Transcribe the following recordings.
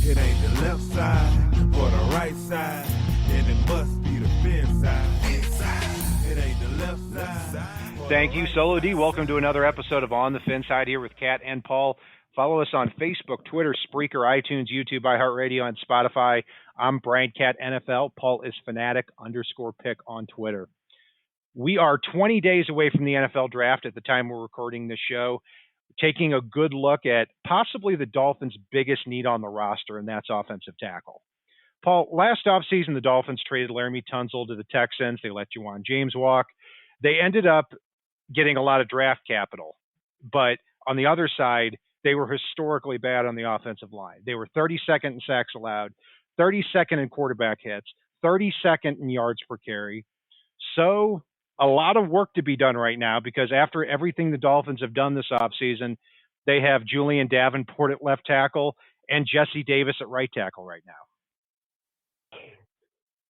It ain't the left side or the right side, and it must be the FinSide. It ain't the left side. Thank you, Solo D. Welcome to another episode of On the FinSide here with Kat and Paul. Follow us on Facebook, Twitter, Spreaker, iTunes, YouTube, iHeartRadio, and Spotify. I'm Brian Cat NFL. Paul is fanatic_pick on Twitter. We are 20 days away from the NFL draft at the time we're recording this show, taking a good look at possibly the Dolphins' biggest need on the roster, and that's offensive tackle. Paul, last offseason, the Dolphins traded Laramie Tunsil to the Texans. They let Juwan James walk. They ended up getting a lot of draft capital, but on the other side, they were historically bad on the offensive line. They were 32nd in sacks allowed, 32nd in quarterback hits, 32nd in yards per carry. So a lot of work to be done right now because after everything the Dolphins have done this offseason, they have Julian Davenport at left tackle and Jesse Davis at right tackle right now.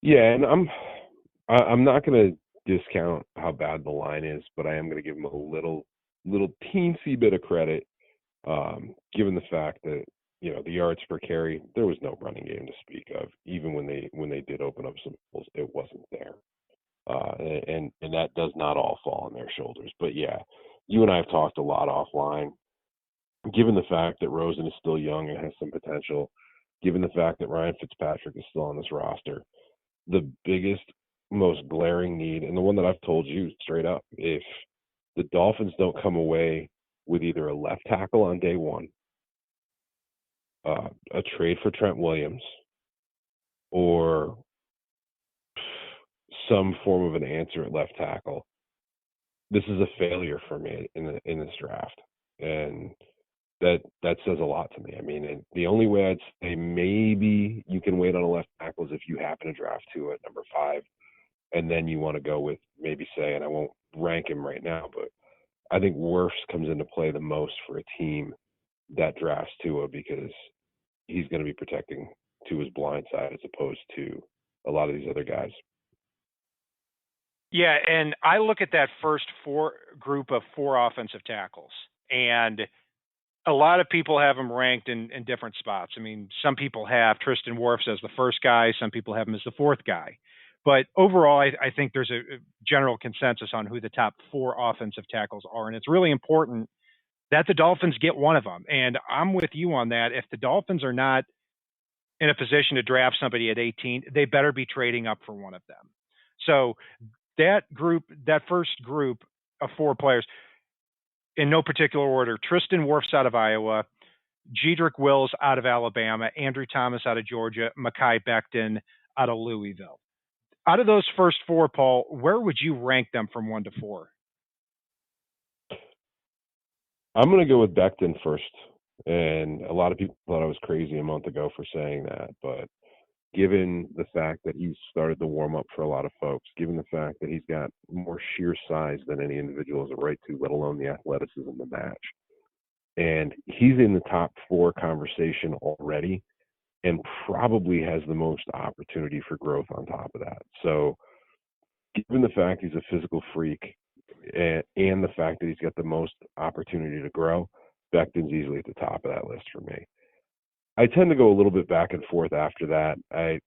Yeah, and I'm not going to discount how bad the line is, but I am going to give them a little teensy bit of credit, given the fact that the yards per carry, there was no running game to speak of. Even when they did open up some holes, it wasn't there. And that does not all fall on their shoulders. But yeah, you and I have talked a lot offline. Given the fact that Rosen is still young and has some potential, given the fact that Ryan Fitzpatrick is still on this roster, the biggest, most glaring need, and the one that I've told you straight up, if the Dolphins don't come away with either a left tackle on day one, a trade for Trent Williams, or some form of an answer at left tackle, this is a failure for me in this draft, and that says a lot to me. I mean, the only way I'd say maybe you can wait on a left tackle is if you happen to draft two at number 5, and then you want to go with maybe say, and I won't rank him right now, but I think Wirfs comes into play the most for a team that drafts Tua because he's going to be protecting Tua's blind side as opposed to a lot of these other guys. Yeah, and I look at that first group of 4 offensive tackles, and a lot of people have them ranked in different spots. I mean, some people have Tristan Wirfs as the first guy. Some people have him as the 4th guy. But overall, I think there's a general consensus on who the top 4 offensive tackles are, and it's really important that the Dolphins get one of them. And I'm with you on that. If the Dolphins are not in a position to draft somebody at 18, they better be trading up for one of them. So that first group of 4 players, in no particular order: Tristan Wirfs out of Iowa, Jedrick Wills out of Alabama, Andrew Thomas out of Georgia, Mekhi Becton out of Louisville. Out of those first 4, Paul, where would you rank them from 1 to 4? I'm going to go with Becton first. And a lot of people thought I was crazy a month ago for saying that. But given the fact that he's started to warm up for a lot of folks, given the fact that he's got more sheer size than any individual has a right to, let alone the athleticism to match. And he's in the top 4 conversation already and probably has the most opportunity for growth on top of that. So given the fact he's a physical freak and the fact that he's got the most opportunity to grow, Becton's easily at the top of that list for me. I tend to go a little bit back and forth after that.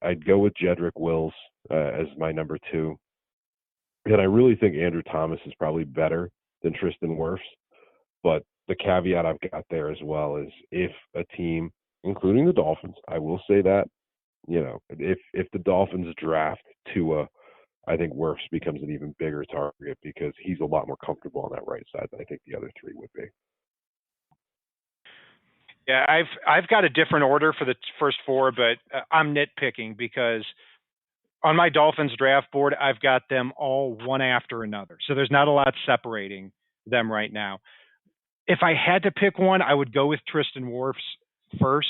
I'd go with Jedrick Wills as my number 2. And I really think Andrew Thomas is probably better than Tristan Wirfs. But the caveat I've got there as well is if a team, including the Dolphins, I will say that, if the Dolphins draft Tua, I think Wirfs becomes an even bigger target because he's a lot more comfortable on that right side than I think the other 3 would be. Yeah, I've got a different order for the first 4, but I'm nitpicking because on my Dolphins draft board, I've got them all one after another. So there's not a lot separating them right now. If I had to pick one, I would go with Tristan Wirfs first.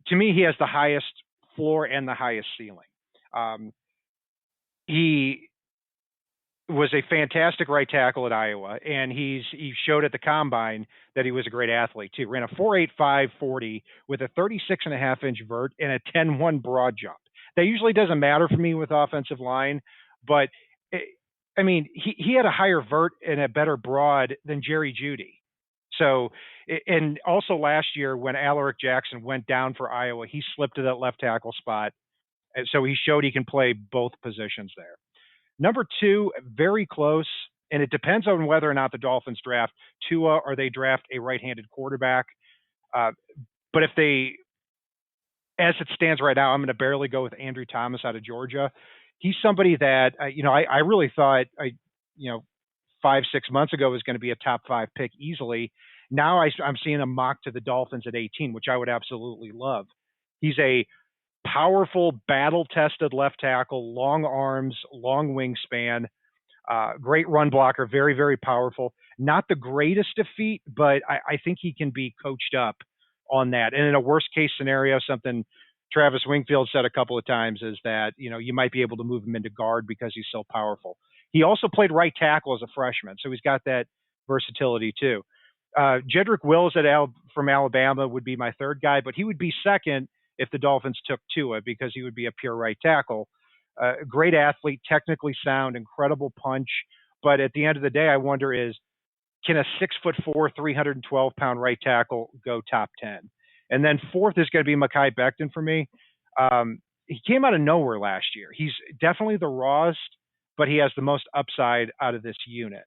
To me, he has the highest floor and the highest ceiling. He was a fantastic right tackle at Iowa, and he showed at the combine that he was a great athlete too. Ran a 4.85 40 with a 36.5-inch vert and a 10.1 broad jump. That usually doesn't matter for me with offensive line, but he had a higher vert and a better broad than Jerry Jeudy. So, and also last year when Alaric Jackson went down for Iowa, he slipped to that left tackle spot. And so he showed he can play both positions there. Number two, very close, and it depends on whether or not the Dolphins draft Tua or they draft a right-handed quarterback. Uh, but if they, as it stands right now, I'm going to barely go with Andrew Thomas out of Georgia. He's somebody that I really thought 5-6 months ago was going to be a top 5 pick easily. Now I'm seeing him mocked to the Dolphins at 18, which I would absolutely love. He's a powerful, battle-tested left tackle, long arms, long wingspan, great run blocker, very, very powerful. Not the greatest of feet, but I think he can be coached up on that. And in a worst-case scenario, something Travis Wingfield said a couple of times is that, you might be able to move him into guard because he's so powerful. He also played right tackle as a freshman, so he's got that versatility too. Jedrick Wills from Alabama would be my third guy, but he would be second if the Dolphins took Tua because he would be a pure right tackle. Great athlete, technically sound, incredible punch. But at the end of the day, I wonder can a 6'4", 312-pound right tackle go top 10? And then fourth is going to be Mekhi Becton for me. He came out of nowhere last year. He's definitely the rawest, but he has the most upside out of this unit.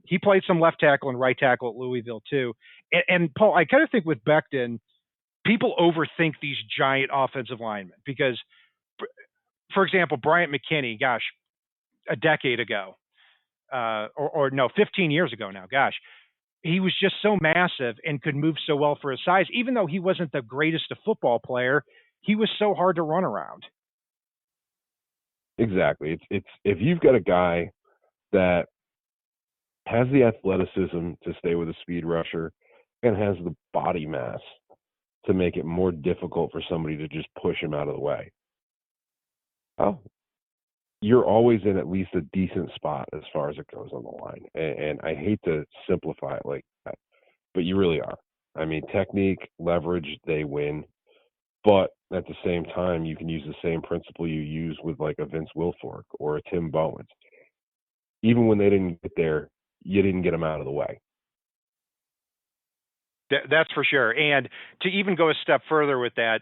He played some left tackle and right tackle at Louisville too. And Paul, I kind of think with Becton, people overthink these giant offensive linemen because, for example, Bryant McKinney, gosh, a decade ago, or no, 15 years ago now, gosh, he was just so massive and could move so well for his size. Even though he wasn't the greatest of football player, he was so hard to run around. Exactly. It's if you've got a guy that has the athleticism to stay with a speed rusher and has the body mass to make it more difficult for somebody to just push him out of the way, oh, you're always in at least a decent spot as far as it goes on the line. And I hate to simplify it like that, but you really are. I mean, technique, leverage, they win. But at the same time, you can use the same principle you use with like a Vince Wilfork or a Tim Bowens. Even when they didn't get there, you didn't get them out of the way. That's for sure. And to even go a step further with that,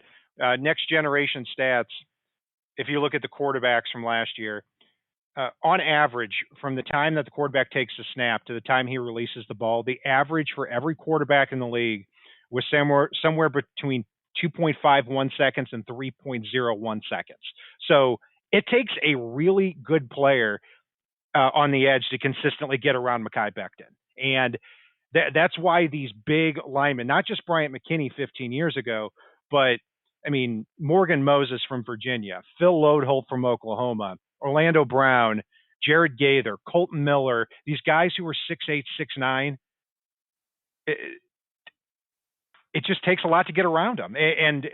next generation stats, if you look at the quarterbacks from last year, on average, from the time that the quarterback takes the snap to the time he releases the ball, the average for every quarterback in the league was somewhere between 2.51 seconds and 3.01 seconds. So it takes a really good player on the edge to consistently get around Mekhi Becton. And that's why these big linemen, not just Bryant McKinney 15 years ago, but I mean, Morgan Moses from Virginia, Phil Lodeholt from Oklahoma, Orlando Brown, Jared Gaither, Colton Miller, these guys who were 6'8", 6'9", it just takes a lot to get around them. And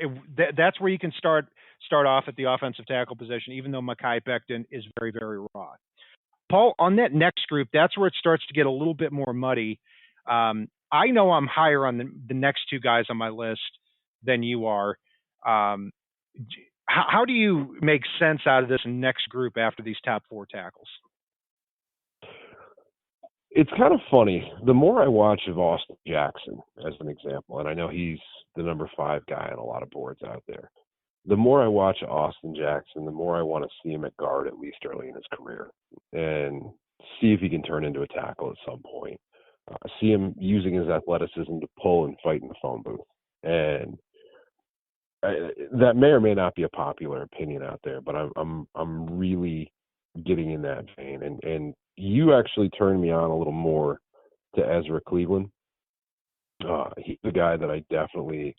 that's where you can start off at the offensive tackle position, even though Mekhi Becton is very, very raw. Paul, on that next group, that's where it starts to get a little bit more muddy. I know I'm higher on the next two guys on my list than you are. How do you make sense out of this next group after these top four tackles? It's kind of funny. The more I watch of Austin Jackson, as an example, and I know he's the number 5 guy on a lot of boards out there, the more I watch Austin Jackson, the more I want to see him at guard, at least early in his career, and see if he can turn into a tackle at some point. See him using his athleticism to pull and fight in the phone booth. And that may or may not be a popular opinion out there, but I'm really getting in that vein. And you actually turned me on a little more to Ezra Cleveland. He's a guy that I definitely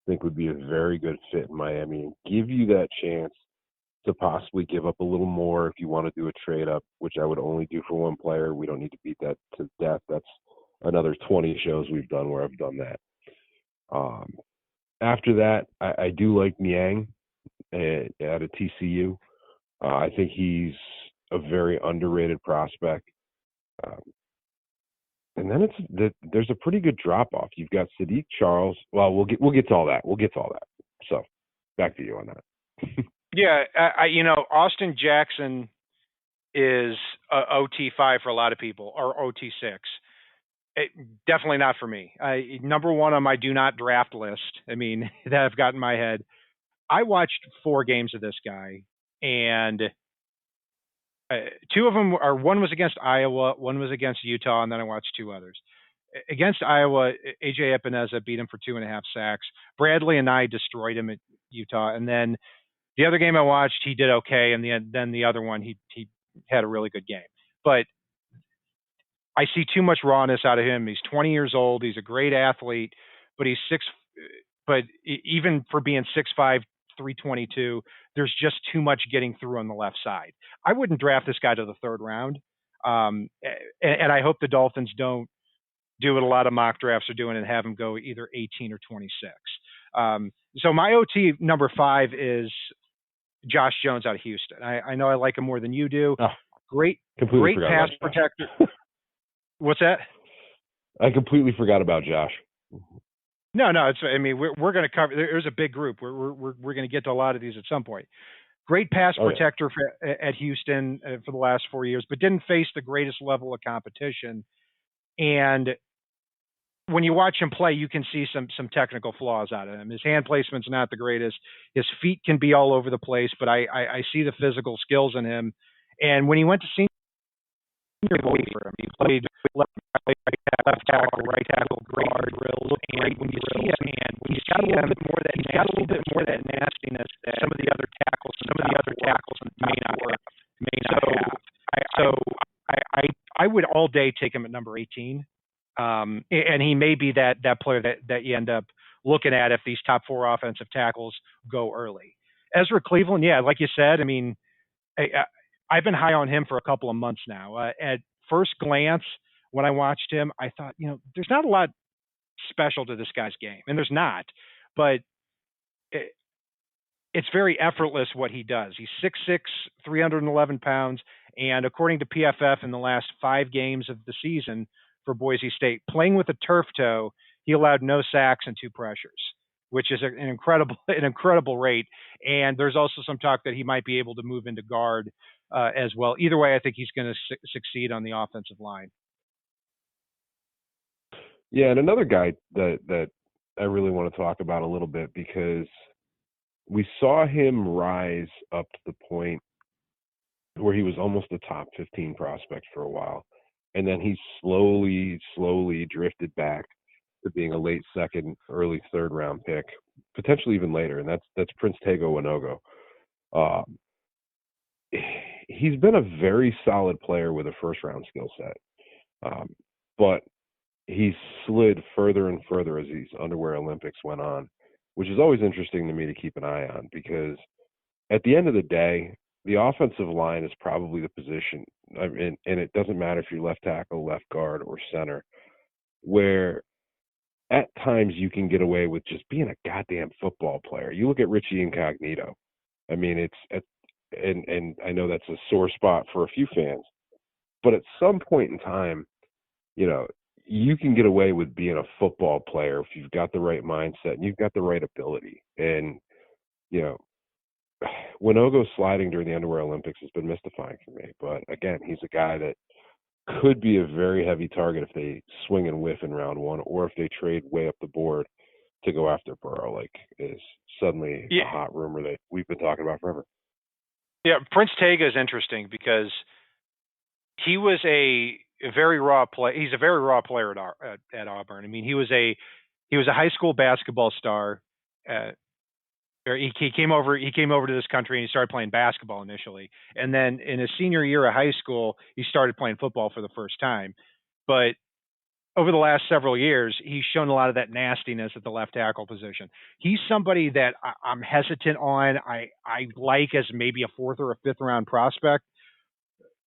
think would be a very good fit in Miami and give you that chance to possibly give up a little more if you want to do a trade up, which I would only do for one player. We don't need to beat that to death. That's another 20 shows we've done where I've done that. After that, I do like Niang out of TCU. I think he's a very underrated prospect. And then there's a pretty good drop off. You've got Sadiq Charles. Well, we'll get to all that. So back to you on that. Yeah, Austin Jackson is OT5 for a lot of people, or OT6. Definitely not for me. Number one on my do not draft list. I mean, that I've got in my head. I watched 4 games of this guy, and two of them are one was against Iowa, one was against Utah, and then I watched 2 others. Against Iowa, AJ Epineza beat him for 2.5 sacks. Bradley and I destroyed him at Utah, and then the other game I watched, he did okay, and then the other one, he had a really good game. But I see too much rawness out of him. He's 20 years old. He's a great athlete, but he's six. But even for being 6'5", 322, there's just too much getting through on the left side. I wouldn't draft this guy to the 3rd round. And I hope the Dolphins don't do what a lot of mock drafts are doing and have him go either 18 or 26. So my OT number 5 is Josh Jones out of Houston. I know I like him more than you do. Oh, great pass protector. What's that? I completely forgot about Josh. No. I mean, we're going to cover. There's a big group. We're going to get to a lot of these at some point. Great pass protector at Houston for the last 4 years, but didn't face the greatest level of competition. And when you watch him play, you can see some technical flaws out of him. His hand placement's not the greatest. His feet can be all over the place, but I see the physical skills in him. And when he went to senior, he played left tackle, right tackle, guard, drills, and when you see him, he's got a little bit more of that nastiness that some of the other tackles may not have. So I would all day take him at number 18. And he may be that player that you end up looking at if these top 4 offensive tackles go early. Ezra Cleveland, yeah, like you said, I mean, I've been high on him for a couple of months now. At first glance, when I watched him, I thought, there's not a lot special to this guy's game, and there's not, but it's very effortless what he does. He's 6'6", 311 pounds, and according to PFF, in the last 5 games of the season for Boise State, playing with a turf toe, he allowed no sacks and 2 pressures, which is an incredible rate. And there's also some talk that he might be able to move into guard as well. Either way, I think he's going to succeed on the offensive line. Yeah, and another guy that I really want to talk about a little bit, because we saw him rise up to the point where he was almost a top 15 prospect for a while. And then he slowly drifted back to being a late 2nd, early 3rd round pick, potentially even later. And that's Prince Tega Wanogho. He's been a very solid player with a 1st round skill set. But he slid further and further as these Underwear Olympics went on, which is always interesting to me to keep an eye on, because at the end of the day, the offensive line is probably the position, and it doesn't matter if you're left tackle, left guard, or center, where at times you can get away with just being a goddamn football player. You look at Richie Incognito. I mean, and I know that's a sore spot for a few fans, but at some point in time, you can get away with being a football player if you've got the right mindset and you've got the right ability. And, Wanogho sliding during the Underwear Olympics has been mystifying for me. But again, he's a guy that could be a very heavy target if they swing and whiff in round 1, or if they trade way up the board to go after Burrow, like is suddenly a hot rumor that we've been talking about forever. Yeah, Prince Tega is interesting because he was a very raw play. He's a very raw player at Auburn. I mean, he was a high school basketball star. He came over to this country and he started playing basketball initially, and then in his senior year of high school, he started playing football for the first time. But over the last several years, he's shown a lot of that nastiness at the left tackle position. He's somebody that I'm hesitant on. I like as maybe a 4th or a 5th round prospect.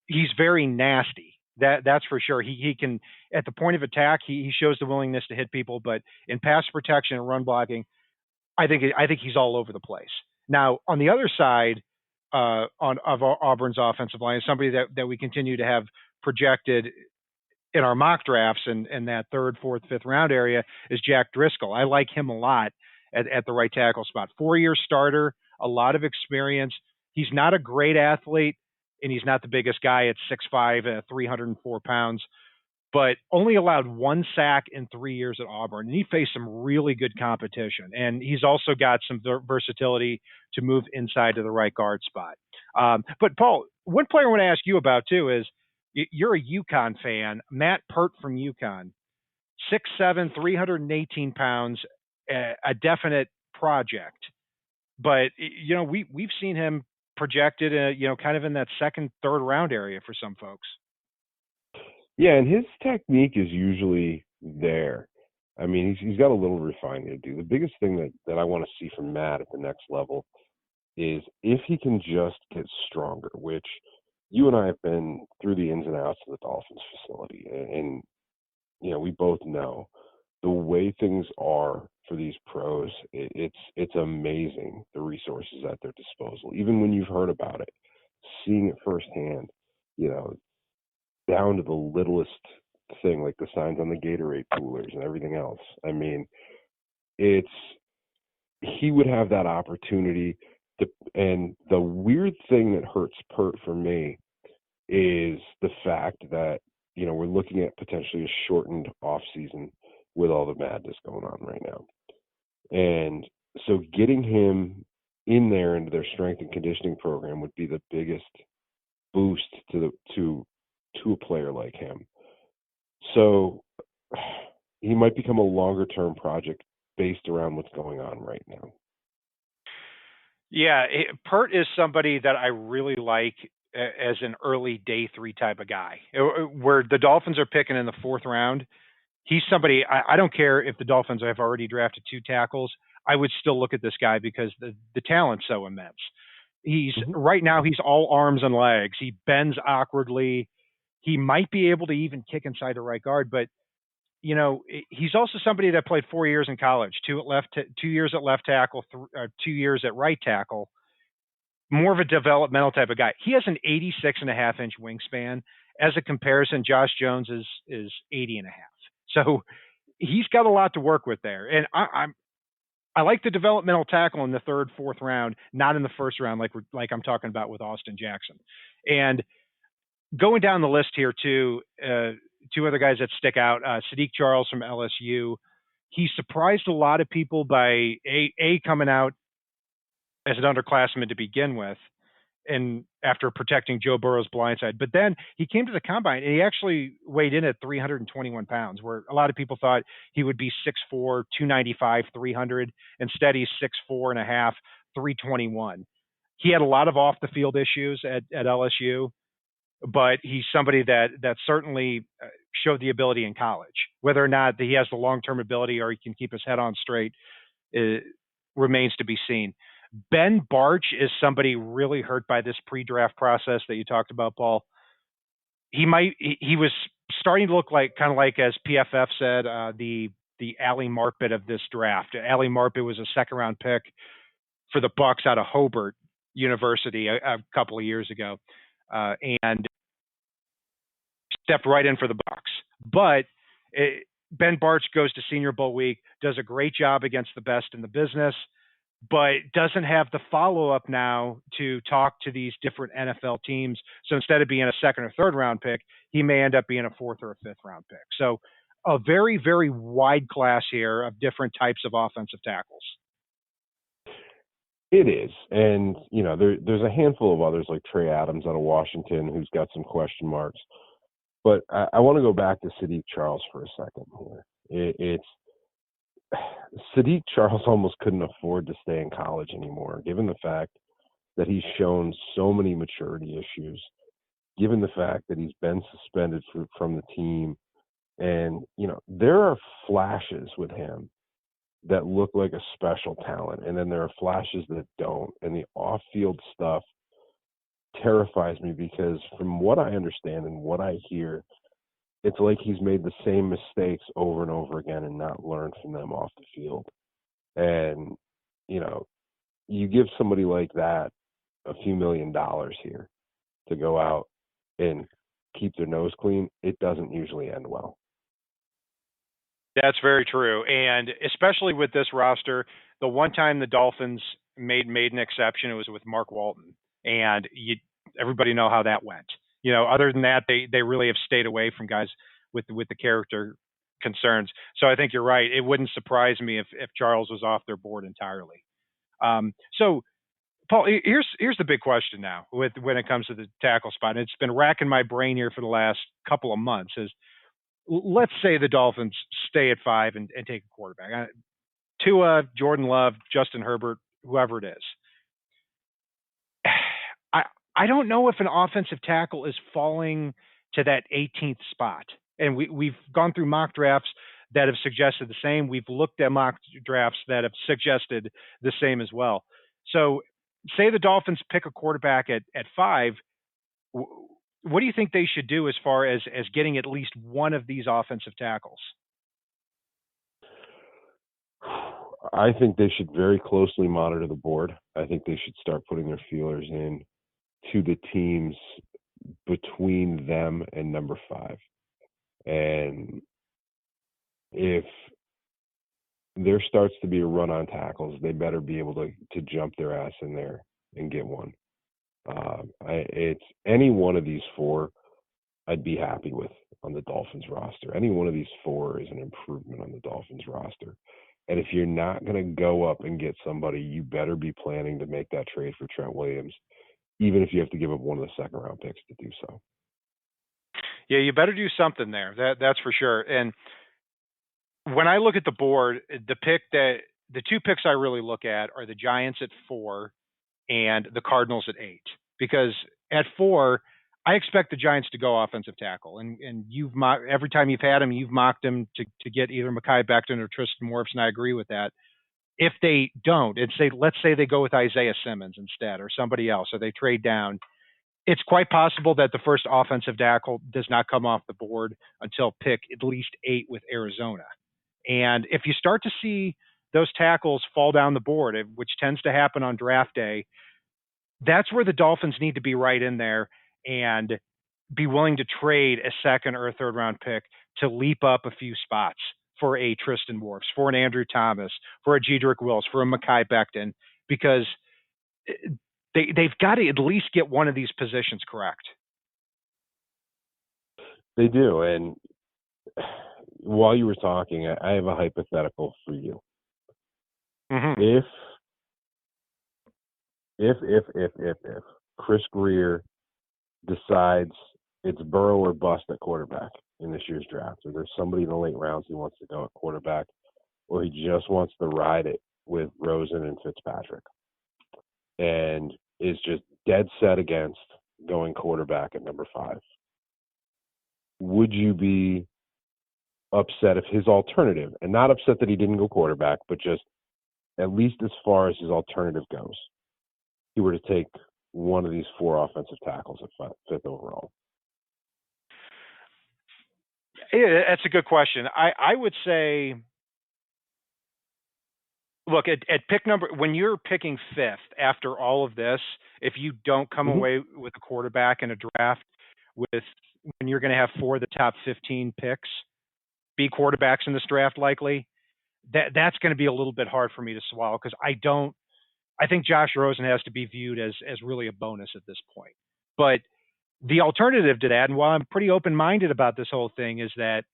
He's very nasty. That's for sure. He can, at the point of attack, he shows the willingness to hit people, but in pass protection and run blocking, I think he's all over the place. Now, on the other side of Auburn's offensive line, somebody that we continue to have projected in our mock drafts and that 3rd, 4th, 5th round area is Jack Driscoll. I like him a lot at the right tackle spot. 4-year starter, a lot of experience. He's not a great athlete, and he's not the biggest guy at 6'5", 304 pounds. but only allowed 1 sack in 3 years at Auburn. And he faced some really good competition. And he's also got some versatility to move inside to the right guard spot. But Paul, one player I want to ask you about too is you're a UConn fan. Matt Pert from UConn, 6'7", 318 pounds, a definite project. But we've seen him projected, kind of in that second, third round area for some folks. Yeah, and his technique is usually there. I mean, he's got a little refinement to do. The biggest thing that I want to see from Matt at the next level is if he can just get stronger, which you and I have been through the ins and outs of the Dolphins facility. And we both know the way things are for these pros, it's amazing the resources at their disposal. Even when you've heard about it, seeing it firsthand, down to the littlest thing, like the signs on the Gatorade coolers and everything else. I mean, he would have that opportunity to, and the weird thing that hurts Pert for me is the fact that, we're looking at potentially a shortened off season with all the madness going on right now. And so getting him in there into their strength and conditioning program would be the biggest boost to a player like him. So he might become a longer term project based around what's going on right now. Yeah, Pert is somebody that I really like as an early day 3 type of guy, where the Dolphins are picking in the 4th round. He's somebody, I don't care if the Dolphins have already drafted 2 tackles. I would still look at this guy because the talent's so immense. Right now, he's all arms and legs. He bends awkwardly. He might be able to even kick inside the right guard, but he's also somebody that played 4 years in college, 2 years at left tackle, 2 years at right tackle. More of a developmental type of guy. He has an 86.5-inch wingspan. As a comparison, Josh Jones is 80.5. So he's got a lot to work with there. And I like the developmental tackle in the 3rd, 4th round, not in the 1st round, like I'm talking about with Austin Jackson. And going down the list here too, 2 other guys that stick out. Sadiq Charles from LSU. He surprised a lot of people by coming out as an underclassman to begin with, and after protecting Joe Burrow's blindside. But then he came to the combine and he actually weighed in at 321 pounds, where a lot of people thought he would be 6'4", 295, 300. Instead, he's 6'4.5", 321. He had a lot of off the field issues at LSU, but he's somebody that certainly showed the ability in college. Whether or not he has the long-term ability or he can keep his head on straight remains to be seen. Ben Barch is somebody really hurt by this pre-draft process that you talked about, Paul. He was starting to look kind of like, as PFF said, the Ali Marpet of this draft. Ali Marpet was a 2nd-round pick for the Bucks out of Hobart University a couple of years ago, and stepped right in for the Bucks. But Ben Barch goes to Senior Bowl week, does a great job against the best in the business, but doesn't have the follow-up now to talk to these different NFL teams. So instead of being a 2nd or 3rd round pick, he may end up being a 4th or a 5th round pick. So a very, very wide class here of different types of offensive tackles. It is. And, there's a handful of others like Trey Adams out of Washington who's got some question marks. But I want to go back to Sadiq Charles for a second here. Sadiq Charles almost couldn't afford to stay in college anymore, given the fact that he's shown so many maturity issues, given the fact that he's been suspended from the team. And, there are flashes with him that look like a special talent, and then there are flashes that don't. And the off-field stuff terrifies me because from what I understand and what I hear, it's like he's made the same mistakes over and over again and not learned from them off the field. And, you give somebody like that a few $1 million here to go out and keep their nose clean, it doesn't usually end well. That's very true. And especially with this roster, the one time the Dolphins made an exception, it was with Mark Walton. And everybody know how that went. Other than that, they really have stayed away from guys with the character concerns. So I think you're right. It wouldn't surprise me if Charles was off their board entirely. So Paul, here's the big question now with when it comes to the tackle spot. And it's been racking my brain here for the last couple of months. Is let's say the Dolphins stay at 5 and take a quarterback. Tua, Jordan Love, Justin Herbert, whoever it is. I don't know if an offensive tackle is falling to that 18th spot. And we've gone through mock drafts that have suggested the same. We've looked at mock drafts that have suggested the same as well. So say the Dolphins pick a quarterback at 5. What do you think they should do as far as getting at least one of these offensive tackles? I think they should very closely monitor the board. I think they should start putting their feelers in to the teams between them and number 5. And if there starts to be a run on tackles, they better be able to jump their ass in there and get one. It's any one of these 4 I'd be happy with on the Dolphins roster. Any one of these 4 is an improvement on the Dolphins roster. And if you're not going to go up and get somebody, you better be planning to make that trade for Trent Williams, even if you have to give up one of the second-round picks to do so. Yeah, you better do something there. That's for sure. And when I look at the board, the 2 picks I really look at are the Giants at 4 and the Cardinals at 8. Because at 4, I expect the Giants to go offensive tackle. And every time you've had them, you've mocked them to get either Mekhi Becton or Tristan Wirfs, and I agree with that. If they don't, let's say they go with Isaiah Simmons instead or somebody else, or they trade down, it's quite possible that the first offensive tackle does not come off the board until pick at least 8 with Arizona. And if you start to see those tackles fall down the board, which tends to happen on draft day, that's where the Dolphins need to be right in there and be willing to trade a second or a third round pick to leap up a few spots for a Tristan Wirfs, for an Andrew Thomas, for a Jedrick Wills, for a Mekhi Becton, because they've got to at least get one of these positions correct. They do. And while you were talking, I have a hypothetical for you. Mm-hmm. If Chris Greer decides it's Burrow or bust at quarterback in this year's draft, or there's somebody in the late rounds he wants to go at quarterback, or he just wants to ride it with Rosen and Fitzpatrick, and is just dead set against going quarterback at number 5, would you be upset if his alternative, and not upset that he didn't go quarterback, but just at least as far as his alternative goes, he were to take one of these 4 offensive tackles at 5th overall? Yeah, that's a good question. I would say, look, at pick number, when you're picking 5th after all of this, if you don't come away with a quarterback in a draft when you're going to have 4 of the top 15 picks be quarterbacks in this draft likely, that's going to be a little bit hard for me to swallow, because I think Josh Rosen has to be viewed as really a bonus at this point. But the alternative to that, and while I'm pretty open-minded about this whole thing, is that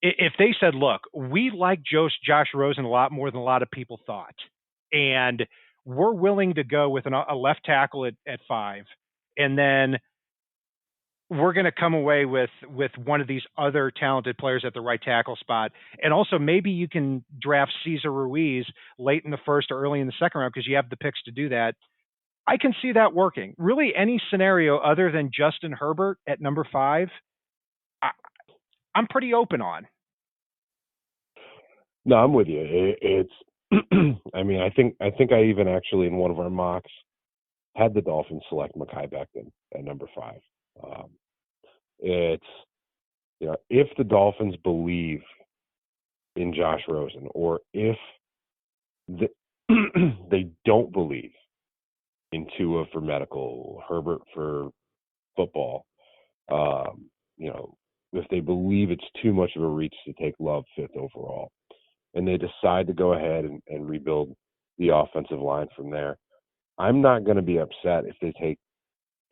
if they said, look, we like Josh Rosen a lot more than a lot of people thought, and we're willing to go with a left tackle at 5, and then we're going to come away with one of these other talented players at the right tackle spot. And also maybe you can draft Cesar Ruiz late in the first or early in the second round because you have the picks to do that. I can see that working. Really, any scenario other than Justin Herbert at number 5, I'm pretty open on. No, I'm with you. It's I mean, I think I even actually in one of our mocks had the Dolphins select Mekhi Becton at number 5. It's, if the Dolphins believe in Josh Rosen, or if they don't believe in Tua for medical, Herbert for football, if they believe it's too much of a reach to take Love 5th overall, and they decide to go ahead and rebuild the offensive line from there, I'm not going to be upset if they take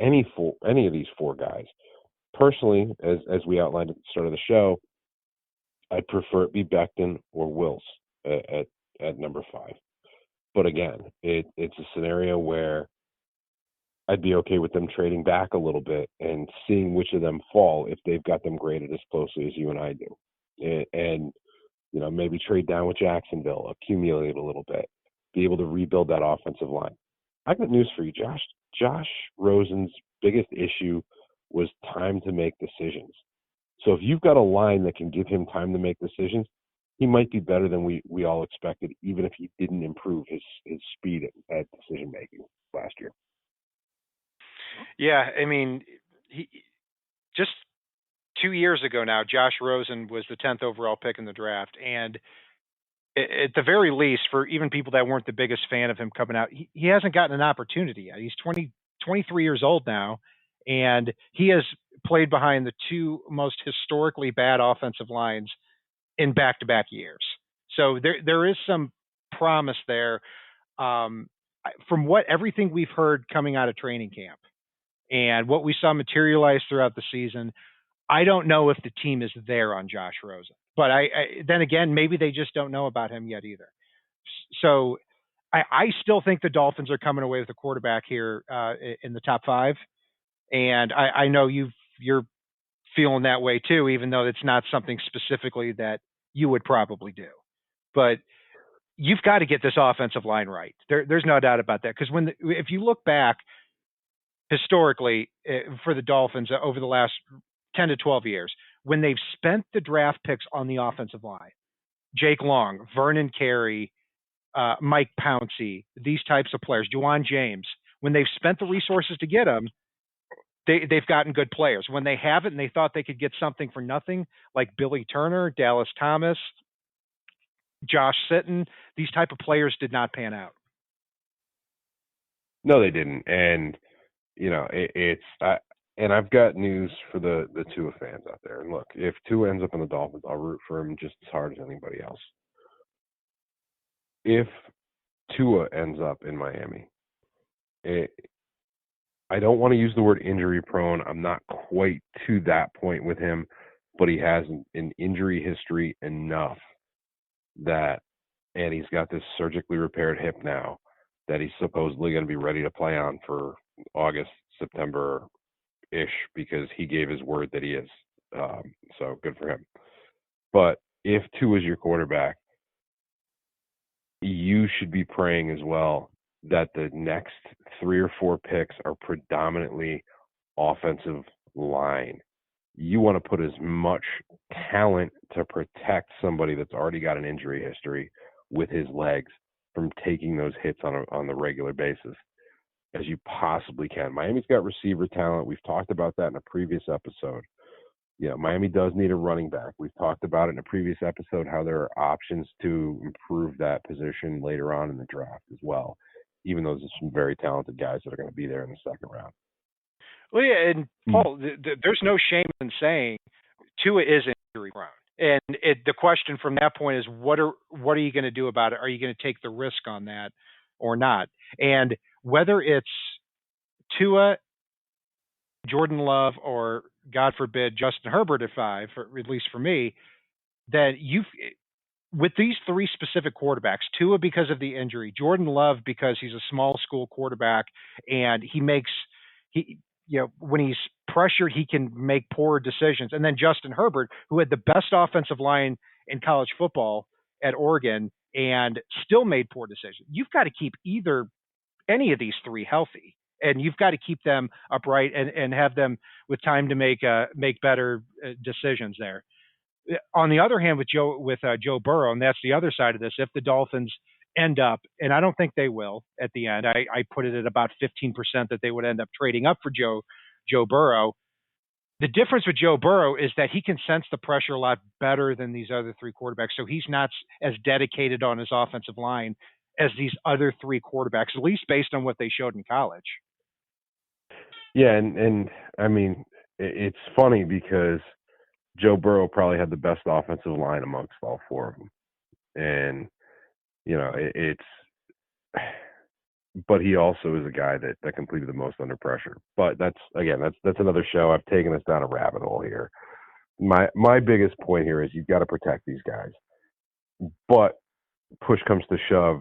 any of these 4 guys. personally, as we outlined at the start of the show, I'd prefer it be Becton or Wills at number 5. But again, it's a scenario where I'd be okay with them trading back a little bit and seeing which of them fall if they've got them graded as closely as you and I do. And maybe trade down with Jacksonville, accumulate a little bit, be able to rebuild that offensive line. I got news for you, Josh. Josh Rosen's biggest issue was time to make decisions. So if you've got a line that can give him time to make decisions, he might be better than we all expected, even if he didn't improve his speed at decision making last year. Yeah, I mean, he just 2 years ago now, Josh Rosen was the 10th overall pick in the draft, and at the very least, for even people that weren't the biggest fan of him coming out, he hasn't gotten an opportunity yet. He's 23 years old now, and he has played behind the two most historically bad offensive lines in back-to-back years. So there is some promise there from everything we've heard coming out of training camp and what we saw materialize throughout the season. I don't know if the team is there on Josh Rosen, but then again, maybe they just don't know about him yet either. So I still think the Dolphins are coming away with a quarterback here in the top 5, and I know you're feeling that way too, even though it's not something specifically that you would probably do. But you've got to get this offensive line right. There's no doubt about that, because if you look back historically for the Dolphins over the last 10 to 12 years, when they've spent the draft picks on the offensive line, Jake Long, Vernon Carey, Mike Pouncey, these types of players, Juwan James, when they've spent the resources to get them, they've gotten good players. When they haven't and they thought they could get something for nothing, like Billy Turner, Dallas Thomas, Josh Sitton, these type of players did not pan out. No, they didn't. And, and I've got news for the Tua fans out there. And look, if Tua ends up in the Dolphins, I'll root for him just as hard as anybody else. If Tua ends up in Miami, I don't want to use the word injury prone. I'm not quite to that point with him, but he has an injury history enough and he's got this surgically repaired hip now that he's supposedly going to be ready to play on for August, September-ish, because he gave his word that he is. So good for him. But if Tua is your quarterback, you should be praying as well that the next 3 or 4 picks are predominantly offensive line. You want to put as much talent to protect somebody that's already got an injury history with his legs from taking those hits on the regular basis as you possibly can. Miami's got receiver talent. We've talked about that in a previous episode. Miami does need a running back. We've talked about it in a previous episode how there are options to improve that position later on in the draft as well, even though there's some very talented guys that are going to be there in the second round. Well, yeah, and Paul, there's no shame in saying Tua is injury prone. And the question from that point is, what are you going to do about it? Are you going to take the risk on that or not? And whether it's Tua, Jordan Love, or God forbid Justin Herbert at 5, or at least for me, that with these 3 specific quarterbacks, Tua because of the injury, Jordan Love because he's a small school quarterback and when he's pressured, he can make poor decisions. And then Justin Herbert, who had the best offensive line in college football at Oregon and still made poor decisions. You've got to keep any of these 3 healthy, and you've got to keep them upright and have them with time to make better decisions there. On the other hand, with Joe Burrow, and that's the other side of this, if the Dolphins end up, and I don't think they will at the end, I put it at about 15% that they would end up trading up for Joe Burrow. The difference with Joe Burrow is that he can sense the pressure a lot better than these other 3 quarterbacks, so he's not as dedicated on his offensive line as these other 3 quarterbacks, at least based on what they showed in college. Yeah, and I mean, it's funny because Joe Burrow probably had the best offensive line amongst all 4 of them. And, it's but he also is a guy that completed the most under pressure. But that's another show. I've taken us down a rabbit hole here. My biggest point here is you've got to protect these guys. But push comes to shove,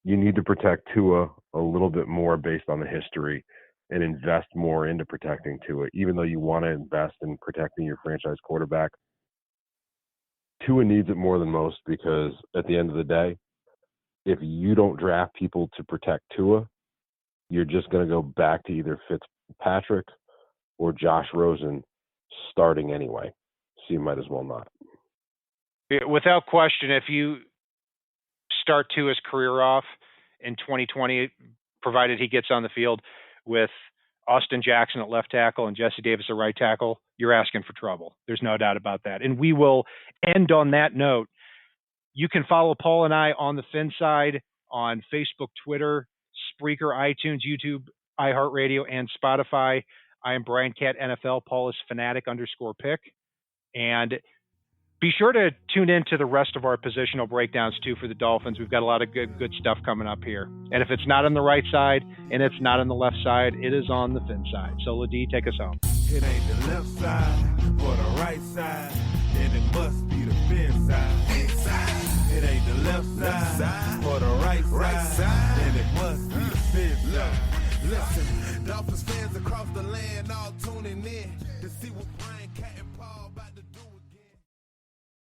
you need to protect Tua a little bit more based on the history and invest more into protecting Tua. Even though you want to invest in protecting your franchise quarterback, Tua needs it more than most, because at the end of the day, if you don't draft people to protect Tua, you're just going to go back to either Fitzpatrick or Josh Rosen starting anyway. So you might as well not. Without question, if you start Tua's career off in 2020, provided he gets on the field with Austin Jackson at left tackle and Jesse Davis at right tackle, you're asking for trouble. There's no doubt about that. And we will end on that note. You can follow Paul and I on the FinSide on Facebook, Twitter, Spreaker, iTunes, YouTube, iHeartRadio, and Spotify. I am Brian Cat NFL. Paul is Fanatic_pick. And be sure to tune in to the rest of our positional breakdowns, too, for the Dolphins. We've got a lot of good stuff coming up here. And if it's not on the right side and it's not on the left side, it is on the fin side. So, Ladie, take us home. It ain't the left side or the right side, then it must be the fin side. It ain't the left side or the right side, then it must be the fin side. Listen, Dolphins fans across the land all tuning in to see what Brian Cat and Paul